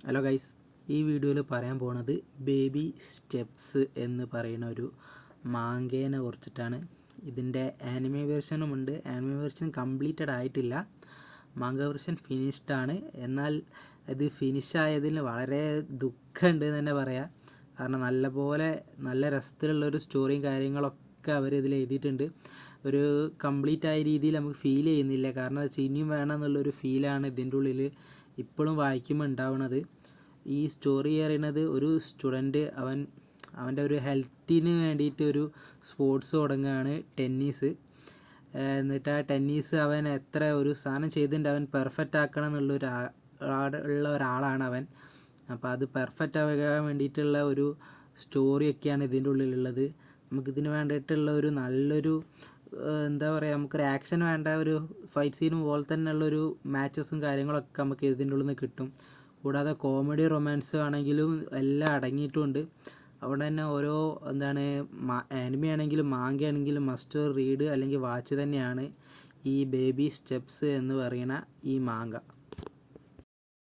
Hello guys, ഈ വീഡിയോയിൽ പറയാൻ പോണത് ബേബി സ്റ്റെപ്സ് എന്ന് പറയുന്ന ഒരു മാങ്കേനെ കുറിച്ചിട്ടാണ്. ഇതിൻ്റെ ആനിമേ വേർഷനുമുണ്ട്. ആനിമേ വേർഷൻ കംപ്ലീറ്റഡ് ആയിട്ടില്ല, മാങ്ക വേർഷൻ ഫിനിഷ്ഡ് ആണ്. എന്നാൽ ഇത് ഫിനിഷായതിൽ വളരെ ദുഃഖമുണ്ട് എന്ന് തന്നെ പറയാം. കാരണം നല്ല രസത്തിലുള്ളൊരു സ്റ്റോറിയും കാര്യങ്ങളൊക്കെ അവർ ഇതിൽ എഴുതിയിട്ടുണ്ട്. ഒരു കംപ്ലീറ്റ് ആയ രീതിയിൽ നമുക്ക് ഫീൽ ചെയ്യുന്നില്ല. കാരണം അത് ഇനിയും വേണം എന്നുള്ളൊരു ഫീലാണ് ഇതിൻ്റെ ഉള്ളിൽ ഇപ്പോഴും വായിക്കുമ്പോൾ ഉണ്ടാവുന്നത്. ഈ സ്റ്റോറി പറയുന്നത് ഒരു സ്റ്റുഡൻറ്റ് അവൻ്റെ ഒരു ഹെൽത്തിന് വേണ്ടിയിട്ട് ഒരു സ്പോർട്സ് തുടങ്ങുകയാണ്, ടെന്നീസ്. എന്നിട്ട് ആ ടെന്നീസ് അവൻ എത്ര ഒരു സാധനം ചെയ്തിട്ടുണ്ട് അവൻ പെർഫെക്റ്റ് ആക്കണം ഉള്ള ഒരാളാണ് അവൻ. അപ്പോൾ അത് പെർഫെക്റ്റ് ആകാൻ വേണ്ടിയിട്ടുള്ള ഒരു സ്റ്റോറിയൊക്കെയാണ് ഇതിൻ്റെ ഉള്ളിലുള്ളത്. നമുക്കിതിന് വേണ്ടിയിട്ടുള്ള ഒരു നല്ലൊരു എന്താ പറയുക, നമുക്കൊരു ആക്ഷൻ വേണ്ട ഒരു ഫൈറ്റ് സീനും പോലെ തന്നെയുള്ളൊരു മാച്ചസും കാര്യങ്ങളൊക്കെ നമുക്ക് ഇതിൻ്റെ ഉള്ളിൽ നിന്ന് കിട്ടും. കൂടാതെ കോമഡി റൊമാൻസ് ആണെങ്കിലും എല്ലാം അടങ്ങിയിട്ടുണ്ട്. അവിടെ തന്നെ ഓരോ ആനിമി ആണെങ്കിലും മാങ്ക ആണെങ്കിലും മസ്റ്റ് റീഡ് അല്ലെങ്കിൽ വാച്ച് തന്നെയാണ് ഈ ബേബി സ്റ്റെപ്സ് എന്ന് പറയുന്ന ഈ മാങ്ക.